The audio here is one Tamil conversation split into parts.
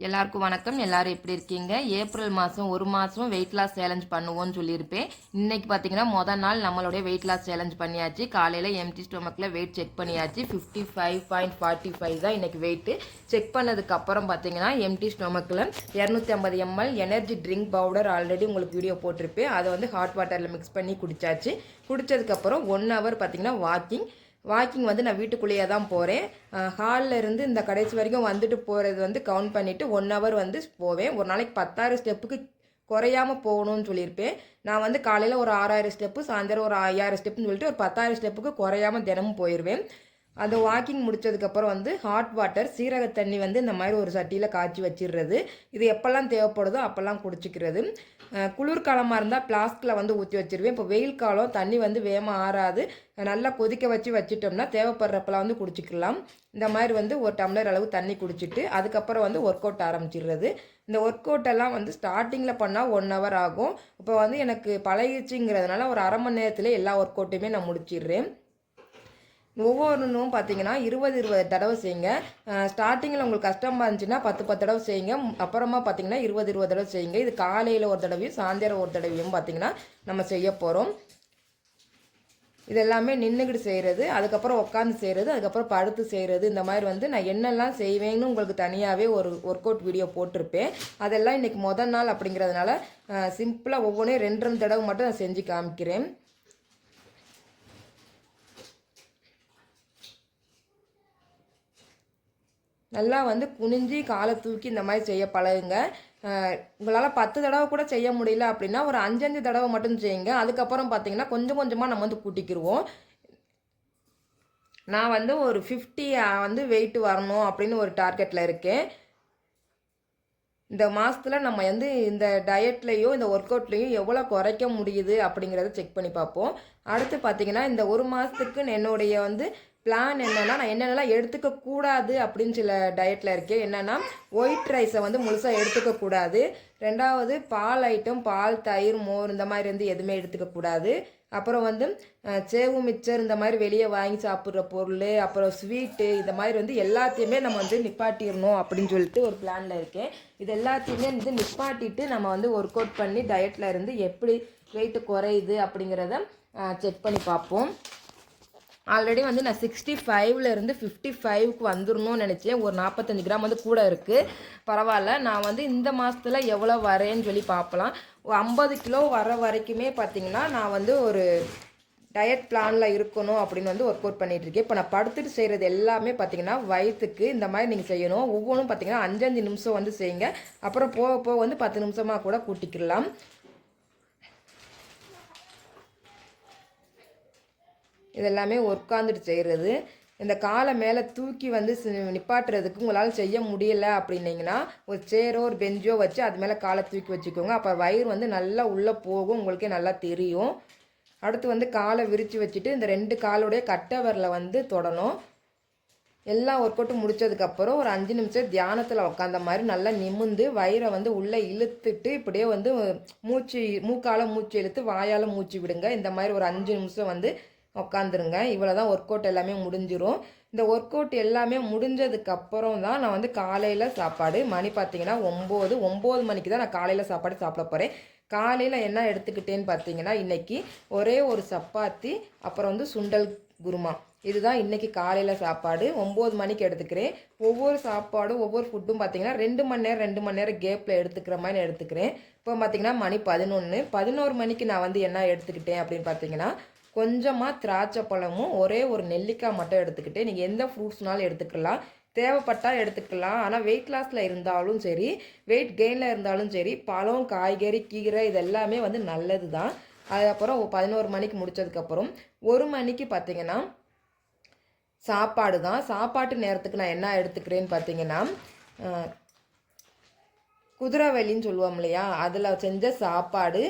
எல்லாருக்கும் வணக்கம். எல்லாரும் எப்படி இருக்கீங்க? ஏப்ரல் மாதம் ஒரு மாதம் வெயிட் லாஸ் சேலஞ்ச் பண்ணுவோன்னு சொல்லியிருப்பேன். இன்றைக்கி பார்த்தீங்கன்னா மொதல் நாள் நம்மளுடைய வெயிட் லாஸ் சேலஞ்ச் பண்ணியாச்சு. காலையில் எம்டி ஸ்டொமக்கில் வெயிட் செக் பண்ணியாச்சு. 55.45 தான் இன்றைக்கி வெயிட்டு. செக் பண்ணதுக்கப்புறம் பார்த்தீங்கன்னா எம்டி ஸ்டொமக்கில் 250 ml energy drink powder already உங்களுக்கு வீடியோ போட்டிருப்பேன். அதை வந்து ஹாட் வாட்டரில் மிக்ஸ் பண்ணி குடித்தாச்சு. குடித்ததுக்கப்புறம் 1 hour பார்த்தீங்கன்னா வாக்கிங் வந்து நான் வீட்டுக்குள்ளேயே தான் போகிறேன். ஹாலில் இருந்து இந்த கடைசி வரைக்கும் வந்துட்டு போகிறது வந்து கவுண்ட் பண்ணிவிட்டு 1 hour வந்து போவேன். ஒரு நாளைக்கு 10,000 ஸ்டெப்புக்கு குறையாமல் போகணும்னு சொல்லியிருப்பேன். நான் வந்து காலையில் ஒரு 6,000 ஸ்டெப்பு, சாயந்தரம் ஒரு 5,000 ஸ்டெப்புன்னு சொல்லிட்டு ஒரு 10,000 ஸ்டெப்புக்கு குறையாமல் தினமும் போயிடுவேன். அந்த வாக்கிங் முடித்ததுக்கப்புறம் வந்து ஹாட் வாட்டர் சீரக தண்ணி வந்து இந்த மாதிரி ஒரு சட்டியில் காய்ச்சி வச்சிடுறது. இது எப்போல்லாம் தேவைப்படுதோ அப்போல்லாம் குடிச்சிக்கிறது. குளிர்காலமாக இருந்தால் பிளாஸ்கில் வந்து ஊற்றி வச்சிருவேன். இப்போ வெயில் காலம் தண்ணி வந்து வேகமாக ஆறாது, நல்லா கொதிக்க வச்சிட்டோம்னா தேவைப்படுறப்பெல்லாம் வந்து குடிச்சிக்கலாம். இந்த மாதிரி வந்து ஒரு டம்ளர் அளவு தண்ணி குடிச்சிட்டு அதுக்கப்புறம் வந்து ஒர்க் அவுட் ஆரம்பிச்சிடுறது. இந்த ஒர்க் அவுட்டெல்லாம் வந்து ஸ்டார்டிங்கில் பண்ணால் 1 hour ஆகும். இப்போ வந்து எனக்கு பழகிடுச்சுங்கிறதுனால ஒரு அரை மணி நேரத்தில் எல்லா ஒர்க் அவுட்டையுமே நான் முடிச்சிடுறேன். ஒவ்வொன்றும் பார்த்தீங்கன்னா 20 தடவை செய்யுங்க. ஸ்டார்டிங்கில் உங்களுக்கு கஷ்டமாக இருந்துச்சுன்னா 10 தடவை செய்யுங்க. அப்புறமா பார்த்தீங்கன்னா 20 தடவை செய்யுங்க. இது காலையில் ஒரு தடவையும் சாயந்தரம் ஒரு தடவையும் பார்த்தீங்கன்னா நம்ம செய்ய போகிறோம். இது எல்லாமே நின்றுக்கிட்டு செய்கிறது, அதுக்கப்புறம் உட்காந்து செய்கிறது, அதுக்கப்புறம் படுத்து செய்கிறது. இந்த மாதிரி வந்து நான் என்னெல்லாம் செய்வேன்னு உங்களுக்கு தனியாகவே ஒரு ஒர்க் அவுட் வீடியோ போட்டிருப்பேன். அதெல்லாம் இன்றைக்கி முதல் நாள் அப்படிங்கிறதுனால சிம்பிளாக ஒவ்வொன்றையும் 2 தடவை மட்டும் நான் செஞ்சு காமிக்கிறேன். நல்லா வந்து குனிஞ்சி காலை தூக்கி இந்த மாதிரி செய்ய பழகுங்க. உங்களால் 10 தடவை கூட செய்ய முடியல அப்படின்னா ஒரு 5 தடவை மட்டும் செய்யுங்க. அதுக்கப்புறம் பார்த்தீங்கன்னா கொஞ்சம் கொஞ்சமாக நம்ம வந்து கூட்டிக்கிடுவோம். நான் வந்து ஒரு 50 வந்து வெயிட் வரணும் அப்படின்னு ஒரு டார்கெட்டில் இருக்கேன். இந்த மாதத்தில் நம்ம வந்து இந்த டயட்லேயும் இந்த ஒர்க் அவுட்லேயும் எவ்வளோ குறைக்க முடியுது அப்படிங்கிறத செக் பண்ணி பார்ப்போம். அடுத்து பார்த்தீங்கன்னா இந்த ஒரு மாதத்துக்கு என்னுடைய வந்து பிளான் என்னென்னா, நான் என்னென்னலாம் எடுத்துக்கக்கூடாது அப்படின்னு சில டயட்டில் இருக்கேன். என்னென்னா ஒயிட் ரைஸை வந்து முழுசாக எடுத்துக்கக்கூடாது. 2வது பால் ஐட்டம், பால், தயிர், மோர் இந்த மாதிரி வந்து எதுவுமே எடுத்துக்கக்கூடாது. அப்புறம் வந்து சேவு மிச்சர் இந்த மாதிரி வெளியே வாங்கி சாப்பிட்ற பொருள், அப்புறம் ஸ்வீட்டு இந்த மாதிரி வந்து எல்லாத்தையுமே நம்ம வந்து நிப்பாட்டிடணும் அப்படின்னு சொல்லிட்டு ஒரு பிளானில் இருக்கேன். இது எல்லாத்தையுமே வந்து நிப்பாட்டிட்டு நம்ம வந்து ஒர்க் அவுட் பண்ணி டயட்டில் இருந்து எப்படி வெயிட்டு குறையுது அப்படிங்கிறத செக் பண்ணி பார்ப்போம். ஆல்ரெடி வந்து நான் 65லேருந்து 55க்கு வந்துடணும்னு நினச்சேன். ஒரு 45 கிராம் வந்து கூட இருக்குது. பரவாயில்ல. நான் வந்து இந்த மாதத்தில் எவ்வளோ வரேன்னு சொல்லி பார்க்கலாம். 50 கிலோ வர வரைக்குமே பார்த்திங்கன்னா நான் வந்து ஒரு டயட் பிளானில் இருக்கணும் அப்படின்னு வந்து ஒர்க் அவுட் பண்ணிகிட்ருக்கேன். இப்போ நான் படுத்துட்டு செய்கிறது எல்லாமே பார்த்திங்கன்னா வயிற்றுக்கு இந்த மாதிரி நீங்கள் செய்யணும். ஒவ்வொன்றும் பார்த்திங்கன்னா 5 நிமிஷம் வந்து செய்யுங்க. அப்புறம் போக போக வந்து 10 நிமிஷமாக கூட கூட்டிக்கலாம். இதெல்லாமே உட்காந்துட்டு செய்கிறது. இந்த காலை மேலே தூக்கி வந்து நிப்பாட்டுறதுக்கு உங்களால் செய்ய முடியலை அப்படின்னீங்கன்னா ஒரு சேரோ ஒரு பெஞ்சோ வச்சு அது மேலே காலை தூக்கி வச்சுக்கோங்க. அப்போ வயிறு வந்து நல்லா உள்ளே போகும், உங்களுக்கே நல்லா தெரியும். அடுத்து வந்து காலை விரித்து வச்சுட்டு இந்த 2 காலோடைய கட்டை விரலை வந்து தொடணும். எல்லா ஒர்க் அவுட்டும் முடித்ததுக்கப்புறம் ஒரு 5 நிமிஷம் தியானத்தில் உட்காந்த மாதிரி நல்லா நிமிந்து வயிறை வந்து உள்ளே இழுத்துட்டு இப்படியே வந்து மூக்கால் மூச்சு இழுத்து வாயால் மூச்சு விடுங்க. இந்த மாதிரி ஒரு 5 நிமிஷம் வந்து உட்காந்துருங்க. இவ்வளோ தான் ஒர்க் அவுட் எல்லாமே முடிஞ்சிடும். இந்த ஒர்க் அவுட் எல்லாமே முடிஞ்சதுக்கப்புறம் தான் நான் வந்து காலையில் சாப்பாடு மணி பார்த்தீங்கன்னா 9 மணிக்கு தான் நான் காலையில் சாப்பாடு சாப்பிட போகிறேன். காலையில் என்ன எடுத்துக்கிட்டேன்னு பார்த்தீங்கன்னா இன்றைக்கி ஒரே ஒரு சப்பாத்தி, அப்புறம் வந்து சுண்டல் குருமா, இதுதான் இன்றைக்கி காலையில் சாப்பாடு. 9 மணிக்கு எடுத்துக்கிறேன். ஒவ்வொரு சாப்பாடும் ஒவ்வொரு ஃபுட்டும் பார்த்திங்கன்னா 2 மணி நேரம் கேப்பில் எடுத்துக்கிற மாதிரி எடுத்துக்கிறேன். இப்போ பார்த்திங்கன்னா மணி 11 மணிக்கு நான் வந்து என்ன எடுத்துக்கிட்டேன் அப்படின்னு பார்த்தீங்கன்னா கொஞ்சமாக திராட்சை பழமும் ஒரே ஒரு நெல்லிக்காய் மட்டும் எடுத்துக்கிட்டு, நீங்கள் எந்த ஃப்ரூட்ஸ்னாலும் எடுத்துக்கலாம், தேவைப்பட்டால் எடுத்துக்கலாம். ஆனால் வெயிட் லாஸில் இருந்தாலும் சரி, வெயிட் கெயினில் இருந்தாலும் சரி, பழம், காய்கறி, கீரை இது எல்லாமே வந்து நல்லது தான். அதுக்கப்புறம் 11 மணிக்கு முடித்ததுக்கப்புறம் 1 மணிக்கு பார்த்திங்கன்னா சாப்பாடு தான். சாப்பாட்டு நேரத்துக்கு நான் என்ன எடுத்துக்கிறேன்னு பார்த்தீங்கன்னா குதிரைவெளின்னு சொல்லுவோம் இல்லையா, அதில் செஞ்ச சாப்பாடு,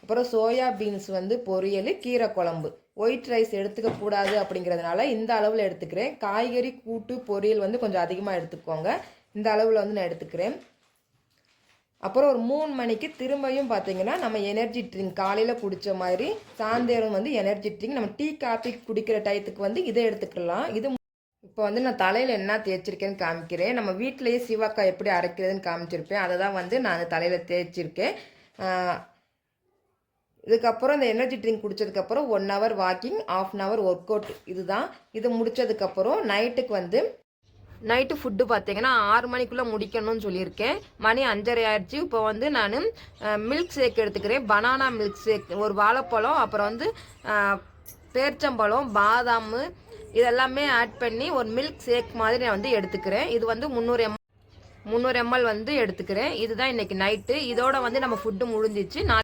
அப்புறம் சோயா பீன்ஸ் வந்து பொரியல், கீரை குழம்பு. ஒயிட் ரைஸ் எடுத்துக்கக்கூடாது அப்படிங்கிறதுனால இந்த அளவில் எடுத்துக்கிறேன். காய்கறி கூட்டு பொரியல் வந்து கொஞ்சம் அதிகமாக எடுத்துக்கோங்க. இந்த அளவில் வந்து நான் எடுத்துக்கிறேன். அப்புறம் ஒரு 3 மணிக்கு திரும்பியும் பார்த்தீங்கன்னா நம்ம எனர்ஜி ட்ரிங்க் காலையில் குடித்த மாதிரி சாயந்தரம் வந்து எனர்ஜி ட்ரிங்க் நம்ம டீ காஃபி குடிக்கிற டயத்துக்கு வந்து இதை எடுத்துக்கலாம். இது இப்போ வந்து நான் தலையில் என்ன தேய்ச்சிருக்கேன்னு காமிக்கிறேன். நம்ம வீட்டிலேயே சீவாக்காய் எப்படி அரைக்கிறதுன்னு காமிச்சிருப்பேன். அதை தான் வந்து நான் தலையில் தேய்ச்சிருக்கேன். இதுக்கப்புறம் இந்த எனர்ஜி ட்ரிங்க் குடித்ததுக்கப்புறம் 1 hour walking, 1/2 hour workout. இதுதான். இது முடித்ததுக்கப்புறம் நைட்டு ஃபுட்டு பார்த்தீங்கன்னா 6 மணிக்குள்ளே முடிக்கணும்னு சொல்லியிருக்கேன். மணி 5:30 ஆயிடுச்சு. இப்போ வந்து நான் மில்க் ஷேக் எடுத்துக்கிறேன். பனானா மில்க் ஷேக், ஒரு வாழைப்பழம், அப்புறம் வந்து பேர்ச்சம்பழம், பாதாம் இதெல்லாமே ஆட் பண்ணி ஒரு மில்க் ஷேக் மாதிரி நான் வந்து எடுத்துக்கிறேன். இது வந்து 300 ml வந்து எடுத்துக்கிறேன். இதுதான் இன்றைக்கி நைட்டு. இதோட வந்து நம்ம ஃபுட்டு முடிஞ்சிச்சு.